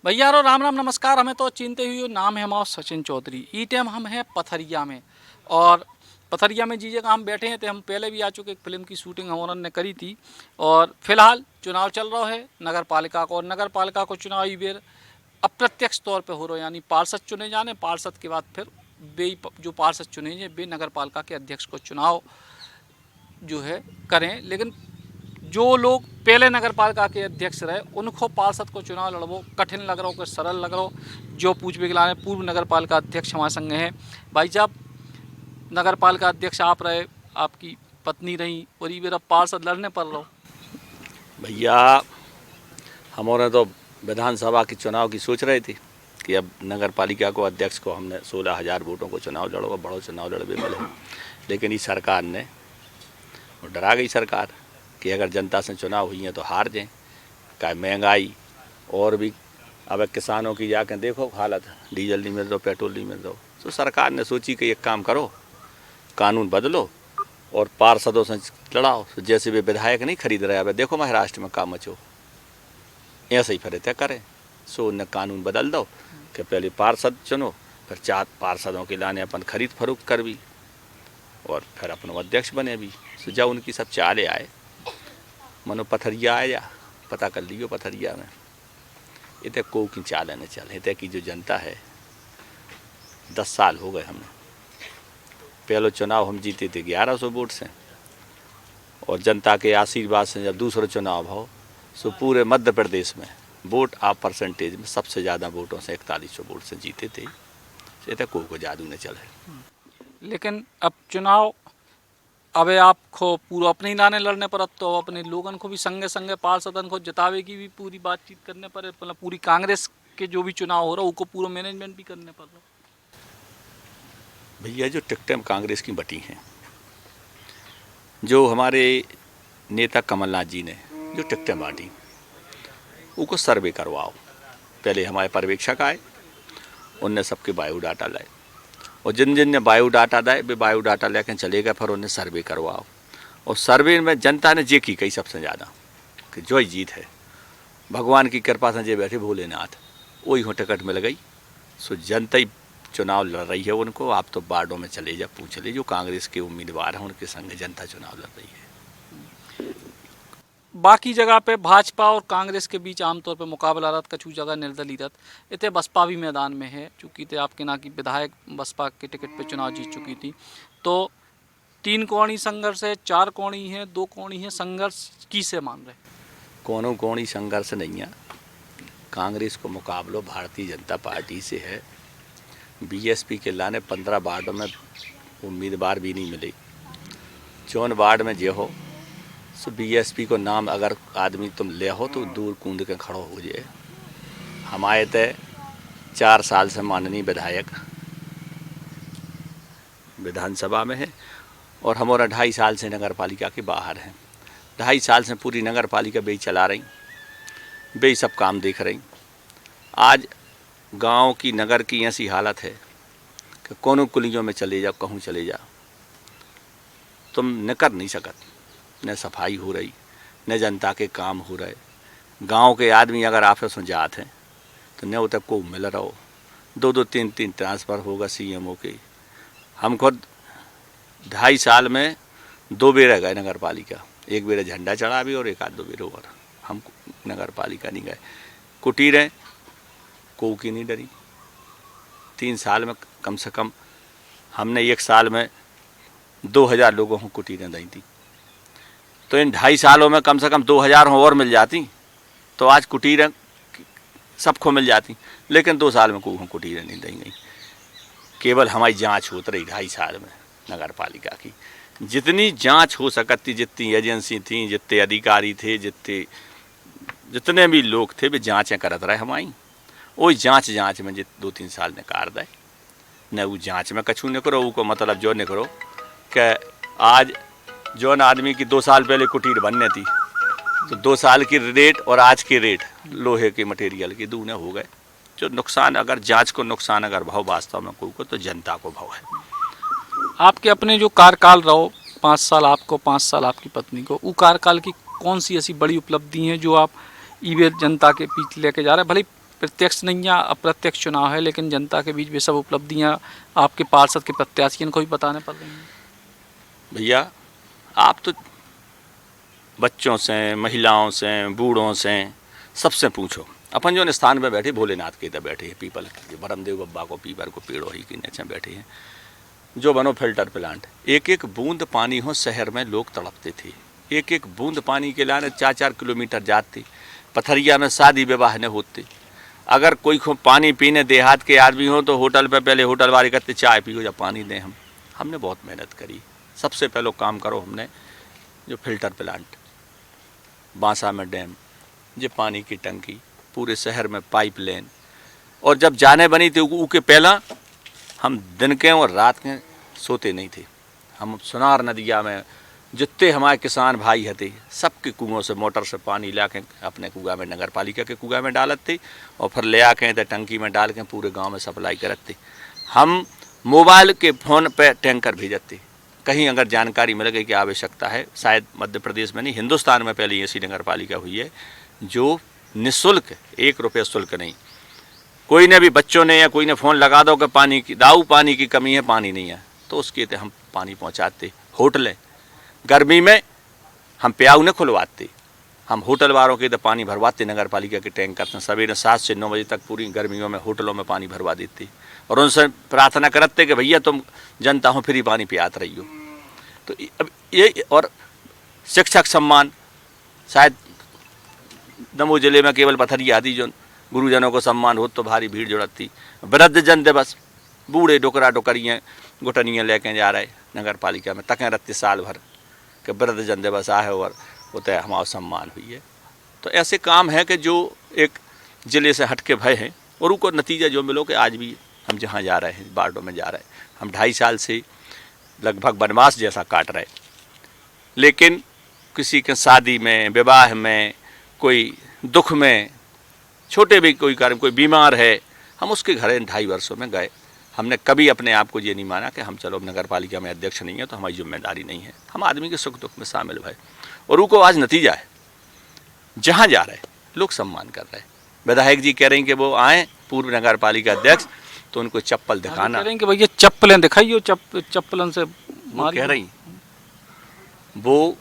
भैया रो राम राम नमस्कार। हमें तो चिंते हुई नाम है हमारा सचिन चौधरी। ई टाइम हम हैं पथरिया में, और पथरिया में जी जगह हम बैठे हैं तो हम पहले भी आ चुके। एक फिल्म की शूटिंग हम उन्होंने करी थी, और फिलहाल चुनाव चल रहा है नगर पालिका को। और नगर पालिका को चुनाव ई बेर अप्रत्यक्ष तौर पे हो रहा है, यानी पार्षद चुने जाने, पार्षद के बाद फिर बे जो पार्षद चुने जाए वे नगर पालिका के अध्यक्ष को चुनाव जो है करें। लेकिन जो लोग पहले नगर पालिका के अध्यक्ष रहे उनको पार्षद को चुनाव लड़वो कठिन लग रहा हो, कि सरल लग रहा हो। जो पूछ बिगलाने पूर्व नगर पालिका अध्यक्ष हमारे संग हैं। भाई साहब, नगर पालिका अध्यक्ष आप रहे, आपकी पत्नी रही, और ये मेरा पार्षद लड़ने पड़ रहा हो। भैया, हमारे तो विधानसभा के चुनाव की सोच रहे थे कि अब नगर पालिका को अध्यक्ष को हमने 16,000 वोटों को चुनाव लड़ो, बड़ो चुनाव लड़वे मिले। लेकिन इस सरकार ने डरा गई सरकार कि अगर जनता से चुनाव हुई हैं तो हार जाएं। क्या महंगाई और भी, अब किसानों की जाके देखो हालत, डीजल नहीं मिल रहा, पेट्रोल नहीं मिल रहा। तो सरकार ने सोची कि एक काम करो, कानून बदलो और पार्षदों से लड़ाओ। जैसे वे विधायक नहीं खरीद रहे, अब देखो महाराष्ट्र में काम मचो, ऐसे ही फिर तय करें। सो उन्हें कानून बदल दो कि पहले पार्षद चुनो, फिर 4 पार्षदों के लाने अपन खरीद फरोख्त कर भी, और फिर अपन अध्यक्ष बने भी। सो जब उनकी सब चाले आए, मनो पथरिया आया, पता कर लियो पथरिया में इतने को की चाल न चल। इतने की जो जनता है, 10 साल हो गए हमने। पहले चुनाव हम जीते थे 1100 वोट से, और जनता के आशीर्वाद से जब दूसरा चुनाव हो सो पूरे मध्य प्रदेश में वोट आप परसेंटेज में सबसे ज़्यादा वोटों से 4100 वोट से जीते थे। इतने को जादू न चले। लेकिन अब चुनाव अब आपको पूरा अपने ही नाने लड़ने पर, अब तो अपने लोगन को भी संगे संगे पार्षदन को जितावे की भी पूरी बातचीत करने पर, मतलब पूरी कांग्रेस के जो भी चुनाव हो रहा है उसको पूरा मैनेजमेंट भी करने पर रहा। भैया, जो टिकटें कांग्रेस की बटी हैं, जो हमारे नेता कमलनाथ जी ने जो टिकटें बांटी, उनको सर्वे करवाओ। पहले हमारे पर्यवेक्षक आए, उनने सबके बायोडाटा लाए, और जिन जिन ने बायोडाटा लाए वे बायोडाटा लेकर चले गए। फिर उन्हें सर्वे करवाओ, और सर्वे में जनता ने जे की कही सबसे ज़्यादा कि जो ही जीत है भगवान की कृपा से जे बैठे भोलेनाथ, वही हो टिकट मिल गई। सो जनता ही चुनाव लड़ रही है उनको। आप तो वार्डों में चले जा, पूछ ले जो कांग्रेस के उम्मीदवार हैं उनके संग जनता चुनाव लड़ रही है। बाकी जगह पे भाजपा और कांग्रेस के बीच आमतौर पे मुकाबला रत, कछु जगह निर्दलीय रत। इतने बसपा भी मैदान में है, चूँकि थे आपके ना की विधायक बसपा के टिकट पे चुनाव जीत चुकी थी। तो 3 कोणी संघर्ष है, 4 कोणी है, 2 कोणी है, संघर्ष की से मान रहे? कोनो कोणी संघर्ष नहीं है। कांग्रेस को मुकाबलो भारतीय जनता पार्टी से है। बीएसपी के लाने 15 वार्डों में उम्मीदवार भी नहीं मिले। 4 वार्ड में जे हो सो बीएसपी को नाम अगर आदमी तुम ले हो तो दूर कूद के खड़ो हो जाए। हमारे तय 4 साल से माननीय विधायक विधानसभा में है, और हमारा 2.5 साल से नगर पालिका के बाहर हैं। 2.5 साल से पूरी नगर पालिका बे चला रही, बे सब काम देख रही। आज गांव की नगर की ऐसी हालत है कि कोनो कुलियों में चले जाओ, कहूँ चले जाओ, तुम न कर नहीं सकत। न सफाई हो रही, न जनता के काम हो रहे। गांव के आदमी अगर आपस में जाते हैं तो न तक को मिल रहा हो। 2-2, 3-3 ट्रांसफ़र होगा सीएमओ के। हम खुद 2.5 साल में 2 बेर गए नगर पालिका। एक बेर झंडा चढ़ा भी, और 1-2 बेर और हम नगर पालिका नहीं गए। कुटीरें को की नहीं डरी। 3 साल में कम से कम हमने 1 साल में 2000 लोगों को कुटीरें दी थी। तो इन 2.5 सालों में कम से कम 2000 और मिल जाती तो आज कुटीरें सबको मिल जाती। लेकिन 2 साल में कोई कुटीरें नहीं दी गई। केवल हमारी जांच होती रही 2.5 साल में नगर पालिका की। जितनी जांच हो सकती, जितनी एजेंसी थी, जितने अधिकारी थे, जितने भी लोग थे, वे जाँचें करते रहे हमारी। वही जांच में 2-3 साल निकाल दे न। वो जांच में कछू न करो, वो मतलब जो न करो कि आज जो न आदमी की 2 साल पहले कुटीर बनने थी, तो 2 साल की रेट और आज के रेट लोहे के मटेरियल के दूने हो गए। जो नुकसान, अगर जांच को नुकसान अगर भाव वास्तव में कोई को, तो जनता को भाव है। आपके अपने जो कार्यकाल रहो, 5 साल आपको, 5 साल आपकी पत्नी को, वो कार्यकाल की कौन सी ऐसी बड़ी उपलब्धि हैं जो आप ईवे जनता के बीच लेके जा रहे हैं? भले प्रत्यक्ष नहीं या अप्रत्यक्ष चुनाव है, लेकिन जनता के बीच वे सब उपलब्धियां आपके पार्षद के प्रत्याशियों को भी बताने पड़ रही हैं। भैया आप तो बच्चों से, महिलाओं से, बूढ़ों से, सबसे पूछो। अपन जो स्थान में बैठे भोलेनाथ के इधर बैठे हैं, पीपल के बरमदेव बब्बा को पीपर को पेड़ों ही के नीचे बैठे हैं। जो बनो फिल्टर प्लांट, एक एक बूंद पानी हो शहर में लोग तड़पते थे। एक एक बूंद पानी के लाने 4-4 किलोमीटर जाते। पथरिया में शादी विवाह न होते। अगर कोई पानी पीने देहात के आदमी हो तो होटल पे पहले होटल वाले कहते चाय पियो या पानी दें। हमने बहुत मेहनत करी। सबसे पहले काम करो हमने जो फिल्टर प्लांट, बांसा में डैम, जो पानी की टंकी, पूरे शहर में पाइप लाइन। और जब जाने बनी थी उसके पहला हम दिन के और रात के सोते नहीं थे। हम सुनार नदिया में जितने हमारे किसान भाई हते सबके कुओं से मोटर से पानी ला के अपने कुआ में, नगर पालिका के कुआ में डालत थे और फिर ले आके तो टंकी में डाल के पूरे गांव में सप्लाई करते। हम मोबाइल के फ़ोन पे टैंकर भेजते। कहीं अगर जानकारी मिल गई कि आवश्यकता है, शायद मध्य प्रदेश में नहीं हिंदुस्तान में पहले ऐसी नगर पालिका हुई है जो निःशुल्क, 1 रुपये शुल्क नहीं, कोई ने भी बच्चों ने या कोई ने फ़ोन लगा दो कि पानी की पानी की कमी है, पानी नहीं है, तो उसके लिए हम पानी पहुंचाते। होटलें गर्मी में हम प्याऊ न खुलवाते, हम होटल वालों के तो पानी भरवाते नगर पालिका के टैंकर से। सवेरे 7 से 9 बजे तक पूरी गर्मियों में होटलों में पानी भरवा देते और उनसे प्रार्थना करते कि भैया तुम जनता हो फ्री पानी पियात रही हो। तो अब ये, और शिक्षक सम्मान, शायद दमोह जिले में केवल पथरिया आदि जो गुरुजनों को सम्मान हो तो भारी भीड़ जुड़ती। वृद्ध जन दिवस, बूढ़े डोकरा डोकरियाँ घुटनियाँ लेके जा रहे नगर पालिका में, तकें रत्ती साल भर कि वृद्ध जन दिवस आए और उतः हमारा सम्मान हुई है। तो ऐसे काम है कि जो एक ज़िले से हट के भय हैं और उनको नतीजा जो मिलो कि आज भी हम जहाँ जा रहे हैं, वार्डों में जा रहे हैं, हम 2.5 साल से लगभग वनवास जैसा काट रहे। लेकिन किसी के शादी में, विवाह में, कोई दुख में, छोटे भी कोई कार्य, कोई बीमार है, हम उसके घर इन 2.5 वर्षों में गए। हमने कभी अपने आप को ये नहीं माना कि हम चलो नगर पालिका में अध्यक्ष नहीं है तो हमारी जिम्मेदारी नहीं है। हम आदमी के सुख दुख में शामिल भय और उनको आज नतीजा है, जहाँ जा रहे लोग सम्मान कर रहे हैं। विधायक जी कह रहे हैं कि वो आए पूर्व नगर पालिका अध्यक्ष तो उनको चप्पल दिखाना, कह रहे हैं कि भैया चप्पलें दिखाइयो, चप्पलन से वो कह रही वो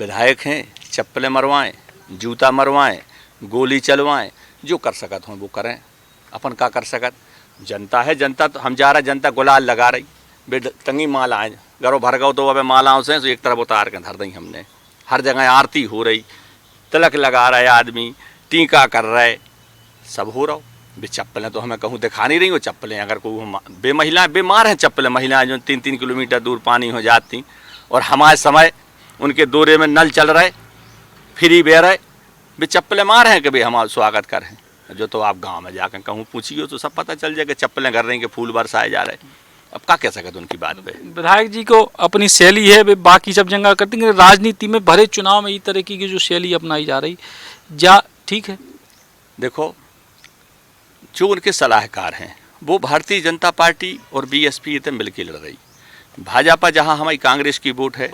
विधायक हैं, चप्पलें मरवाएं, जूता मरवाएं, गोली चलवाएं, जो कर सकत हों वो करें। अपन का कर सकत, जनता है, जनता तो हम जा रहा, जनता गुलाल लगा रही, बेटंगी मालाएं घरों भर गो तो अब मालाओं से एक तरफ उतार के धर दी हमने। हर जगह आरती हो रही, तिलक लगा रहे आदमी, टीका कर रहे, सब हो रहा हो। बे चप्पलें तो हमें कहूँ दिखा नहीं रही हो। चप्पलें अगर कोई महिलाएं बीमार हैं, चप्पलें महिलाएं जो 3-3 किलोमीटर दूर पानी हो जाती और हमारे समय उनके दौरे में नल चल रहे, फ्री बह रहे, वे चप्पलें मार हैं कि भाई हमारा स्वागत करें। जो तो आप गांव में जाकर कहूँ पूछिए तो सब पता चल जाएगा चप्पलें कर रही कि फूल बरसाए जा रहे। अब क्या कह सकते उनकी बात पे। विधायक जी को अपनी शैली है, वे बाकी सब जगह करते हैं, राजनीति में भरे चुनाव में इस तरह की जो शैली अपनाई जा रही, जा ठीक है। देखो, जो उनके सलाहकार हैं वो भारतीय जनता पार्टी और बीएसपी इतने मिलकर लड़ रही। भाजपा जहाँ हमारी कांग्रेस की वोट है,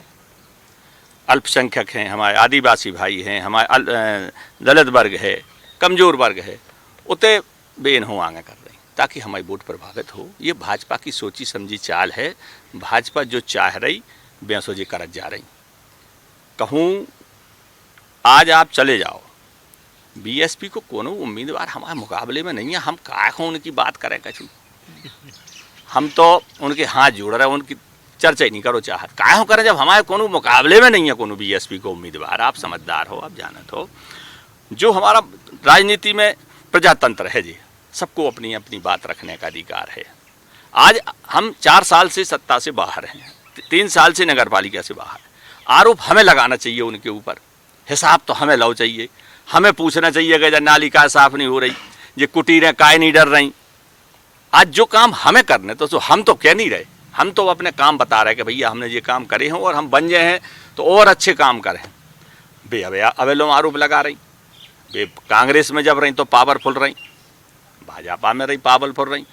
अल्पसंख्यक हैं, हमारे आदिवासी भाई हैं, हमारे दलित वर्ग है, कमज़ोर वर्ग है, उतने बेन हो आगे कर रही ताकि हमारी वोट प्रभावित हो। ये भाजपा की सोची समझी चाल है। भाजपा जो चाह रही बेसो जी करत जा रही। कहूँ आज आप चले जाओ, बीएसपी को कोनो उम्मीदवार हमारे मुकाबले में नहीं है। हम काय को उनकी बात करें कछु, हम तो उनके हाथ जोड़ रहे हैं, उनकी चर्चा ही नहीं करो चाहत। काय हो करें जब हमारे कोनो मुकाबले में नहीं है कोनो बीएसपी को उम्मीदवार। आप समझदार हो, आप जानत हो, जो हमारा राजनीति में प्रजातंत्र है जी, सबको अपनी अपनी बात रखने का अधिकार है। आज हम 4 साल से सत्ता से बाहर हैं, 3 साल से नगर पालिका से बाहर। आरोप हमें लगाना चाहिए उनके ऊपर, हिसाब तो हमें लो चाहिए। हमें पूछना चाहिए कि जब नाली का साफ नहीं हो रही, ये कुटीरें काय नहीं डर रही। आज जो काम हमें करने तो हम तो कह नहीं रहे, हम तो अपने काम बता रहे कि भैया हमने ये काम करे हैं और हम बन गए हैं तो और अच्छे काम करें। बे अब लोग आरोप लगा रही, बे कांग्रेस में जब रही तो पावरफुल रही, भाजपा में रही पावरफुल रही,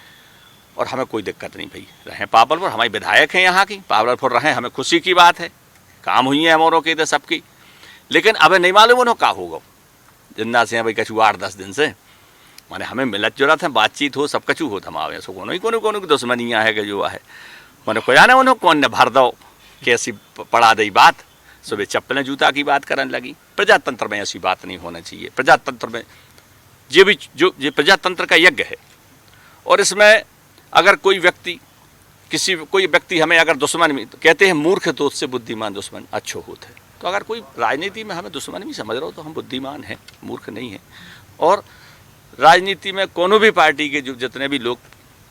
और हमें कोई दिक्कत नहीं भाई, रहें पावरफुल। हमारे विधायक हैं यहाँ की, पावरफुल रहें, हमें खुशी की बात है। काम हुई है हमारों के इधर सबकी, लेकिन अब नहीं मालूम उन्होंने क्या होगा। जिंदा से हैं भाई कछु 8-10 दिन से, माने हमें मिलत जुलत है, बातचीत हो, सब कछु हो हमारे सो कोनो की दुश्मनियाँ है कि जो है मैंने कोया ना उन्होंने कौन ने भर दो कैसी पड़ा दी बात। सुबह चप्पलें जूता की बात करने लगी। प्रजातंत्र में ऐसी बात नहीं होना चाहिए। प्रजातंत्र में ये प्रजातंत्र का यज्ञ है, और इसमें अगर कोई व्यक्ति हमें अगर दुश्मन भी कहते हैं, मूर्ख दोस्त से बुद्धिमान दुश्मन अच्छो होते हैं। तो अगर कोई राजनीति में हमें दुश्मन भी समझ रहा हो तो हम बुद्धिमान हैं, मूर्ख नहीं हैं। और राजनीति में कोनो भी पार्टी के जो जितने भी लोग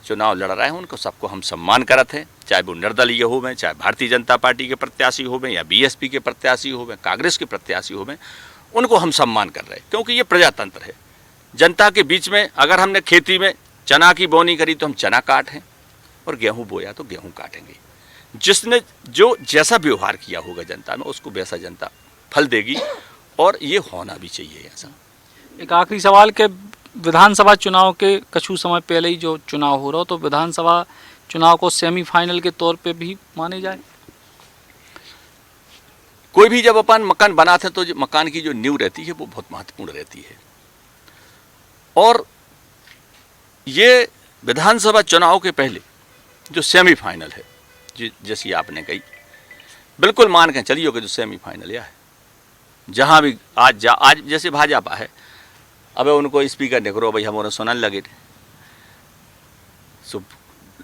चुनाव लड़ रहे हैं उनको सबको हम सम्मान करते हैं, चाहे वो निर्दलीय हो में, चाहे भारतीय जनता पार्टी के प्रत्याशी हो में, या बीएसपी के प्रत्याशी हो में, कांग्रेस के प्रत्याशी हो में, उनको हम सम्मान कर रहे हैं, क्योंकि ये प्रजातंत्र है। जनता के बीच में अगर हमने खेती में चना की बोनी करी तो हम चना काटें, और गेहूँ बोया तो गेहूँ काटेंगे। जिसने जो जैसा व्यवहार किया होगा जनता में, उसको वैसा जनता फल देगी, और ये होना भी चाहिए ऐसा। एक आखिरी सवाल के विधानसभा चुनाव के कुछ समय पहले ही जो चुनाव हो रहा हो, तो विधानसभा चुनाव को सेमीफाइनल के तौर पे भी माने जाए? कोई भी जब अपन मकान बनाते हैं तो मकान की जो नींव रहती है वो बहुत महत्वपूर्ण रहती है, और ये विधानसभा चुनाव के पहले जो सेमीफाइनल है, जैसी आपने कही, बिल्कुल मान के चलिए कि जो सेमीफाइनल यह है, जहाँ भी आज जैसे भाजपा है, अब उनको स्पीकर निकलो भाई हम उन्हें सुनने लगे।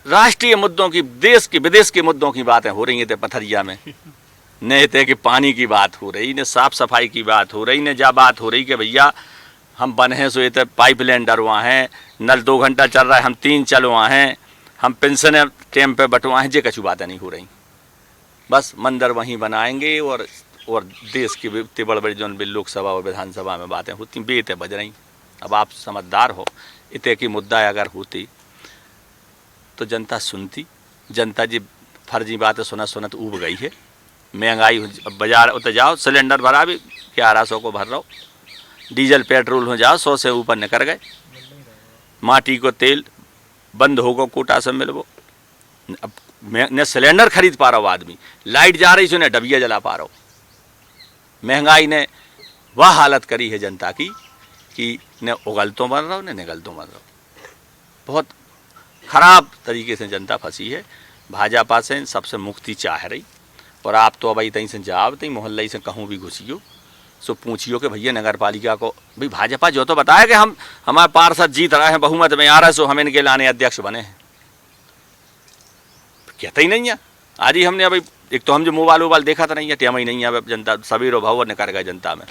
राष्ट्रीय मुद्दों की, देश के विदेश के मुद्दों की बातें हो रही हैं पथरिया में, न थे कि पानी की बात हो रही, न साफ सफाई की बात हो रही, न जा बात हो रही कि भैया हम बने हैं सो ये पाइपलाइन डरवा हैं, नल 2 घंटा चल रहा है हम 3 चलवा हैं, हम पेंशन टाइम पे बटवा हैं, ये कछु बातें नहीं हो रही। बस मंदिर वहीं बनाएंगे, और देश की इतनी बड़ी जो लोकसभा और विधानसभा में बातें होती बेते बज रही। अब आप समझदार हो, इतने की मुद्दा अगर होती तो जनता सुनती। जनता जी फर्जी बातें सुनत उब गई है। महंगाई बाजार उतर जाओ, सिलेंडर भरा भी 1100 को भर रहा हो, डीजल पेट्रोल हो जाओ 100 से ऊपर निकल गए, माटी को तेल बंद होगा कोटा से मिलवो। अब न सिलेंडर खरीद पा रहा हो आदमी, लाइट जा रही सो न डबिया जला पा रहा हो। महंगाई ने वह हालत करी है जनता की कि न उगलतों बन रहा हो न निगलतों बन रहा हो। बहुत खराब तरीके से जनता फंसी है। भाजपा से सबसे मुक्ति चाह रही, और आप तो अब तहीं से जाओ तहीं मोहल्ले से कहूँ भी घुसियो सो पूछियो कि भैया नगर पालिका को भाई भाजपा जो तो बताया कि हमारे पार्षद जीत रहे हैं, बहुमत में आ रहा है, सो हम इनके लाने अध्यक्ष बने हैं। कहता ही नहीं है। आज ही हमने अभी एक तो हम जो मोबाइल देखा था नहीं है, टेम ही नहीं है जनता सवेरो भाव निकल गए जनता में।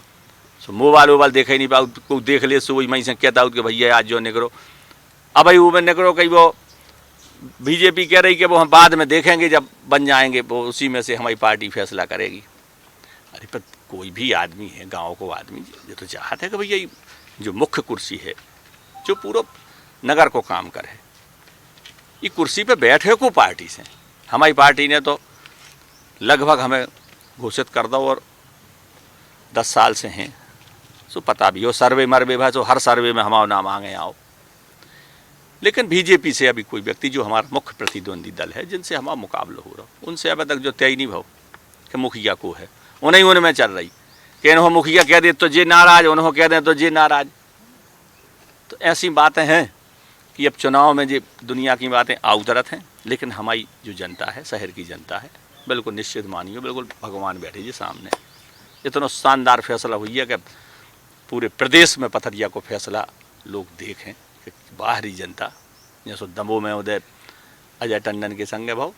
सो मोबाइल देखा ही नहीं पाओ, को देख ले सो वही मई से कहता हूँ कि भैया आज जो निकलो। अब भाई वो में निकलो कहीं वो बीजेपी कह रही कि वो हम बाद में देखेंगे जब बन जाएंगे, वो उसी में से हमारी पार्टी फैसला करेगी। अरे पर कोई भी आदमी है, गांव को आदमी ये तो चाहता है कि भैया जो मुख्य कुर्सी है जो पूरा नगर को काम करे, ये कुर्सी पे बैठे को पार्टी से। हमारी पार्टी ने तो लगभग हमें घोषित कर दो, और 10 साल से हैं, सो पता भी हो सर्वे मरवे भाई, तो हर सर्वे में हमारा नाम आगे आओ। लेकिन बीजेपी से अभी कोई व्यक्ति जो हमारा मुख्य प्रतिद्वंदी दल है, जिनसे हमारा मुकाबला हो रहा, उनसे अभी तक जो तय नहीं भाव कि मुखिया को है, उन्हीं उनमें चल रही कि इन्हों मुखिया कह दे तो जे नाराज, उन्हों कह दें तो जे नाराज। तो ऐसी बातें हैं कि अब चुनाव में जो दुनिया की बातें उतरत हैं, लेकिन हमारी जो जनता है, शहर की जनता है, बिल्कुल निश्चित मानियो, बिल्कुल भगवान बैठे जी सामने। इतना शानदार फैसला हुई है कि पूरे प्रदेश में पथरिया को फैसला लोग देखें कि बाहरी जनता, जैसे दमोह में उदय अजय टंडन के संग भाव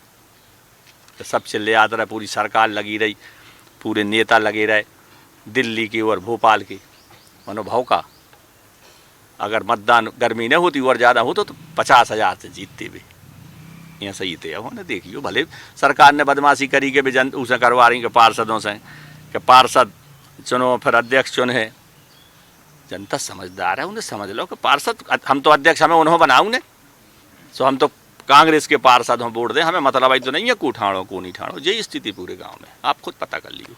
तो सब चिल्ले आता रहे, पूरी सरकार लगी रही, पूरे नेता लगे रहे, दिल्ली की और भोपाल की मनोभाव का। अगर मतदान गर्मी न होती और ज़्यादा होता तो 50,000 से जीतते भी। यहाँ सही थे अब ने देखियो, भले सरकार ने बदमाशी करी के भी जन उसे करवा रही कि पार्षदों से कि पार्षद चुनो फिर अध्यक्ष चुने। जनता समझदार है, उन्हें समझ लो कि पार्षद हम तो अध्यक्ष हमें उन्होंने बनाऊ ने, सो हम तो कांग्रेस के पार्षद हम वोट दें, हमें मतलब आई तो नहीं है को ठाणो को नहीं ठाणो। यही स्थिति पूरे गांव में, आप खुद पता कर लीजिए।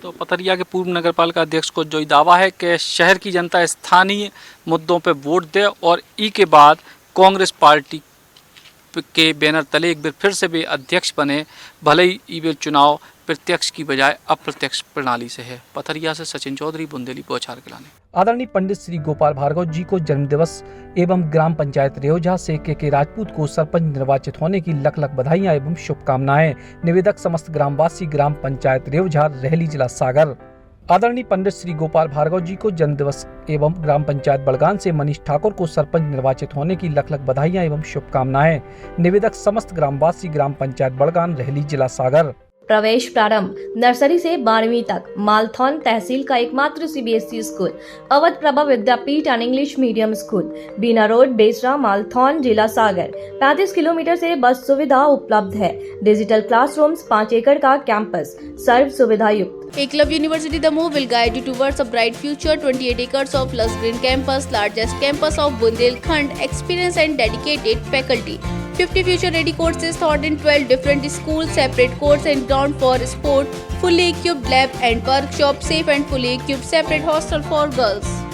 तो पथरिया के पूर्व नगरपालिका अध्यक्ष को जो दावा है कि शहर की जनता स्थानीय मुद्दों पर वोट दे, और ई के बाद कांग्रेस पार्टी के बैनर तले एक बार फिर से भी अध्यक्ष बने, भले ही ये चुनाव प्रत्यक्ष की बजाय अप्रत्यक्ष प्रणाली से है। पथरिया से सचिन चौधरी, बुंदेली बौछार गिलाने। आदरणीय पंडित श्री गोपाल भार्गव जी को जन्मदिवस एवं ग्राम पंचायत रेवझा से के राजपूत को सरपंच निर्वाचित होने की लख लख बधाइयां एवं शुभकामनाएं। निवेदक समस्त ग्रामवासी, ग्राम पंचायत रेवझा, रहली, जिला सागर। आदरणीय पंडित श्री गोपाल भार्गव जी को जन्मदिवस एवं ग्राम पंचायत बड़गान से मनीष ठाकुर को सरपंच निर्वाचित होने की लख लख बधाइयां एवं शुभकामनाएं। निवेदक समस्त ग्रामवासी, ग्राम पंचायत बड़गान, रहली, जिला सागर। प्रवेश प्रारंभ नर्सरी से 12वीं तक मालथौन तहसील का एकमात्र CBSE school, Awadh Prabha Vidyapeeth and English medium school, Bina road, Besra, Malthon, जिला सागर। 35 किलोमीटर से बस सुविधा उपलब्ध है। डिजिटल क्लासरूम्स, 5 एकड़ का कैंपस, सर्व सुविधा युक्त। Eklavya University The Move will guide you towards a bright future. 28 acres of lush green campus, largest campus of Bundelkhand, experienced and dedicated faculty. 50 future-ready courses taught in 12 different schools, separate courts and ground for sport, fully equipped lab and workshop, safe and fully equipped separate hostel for girls.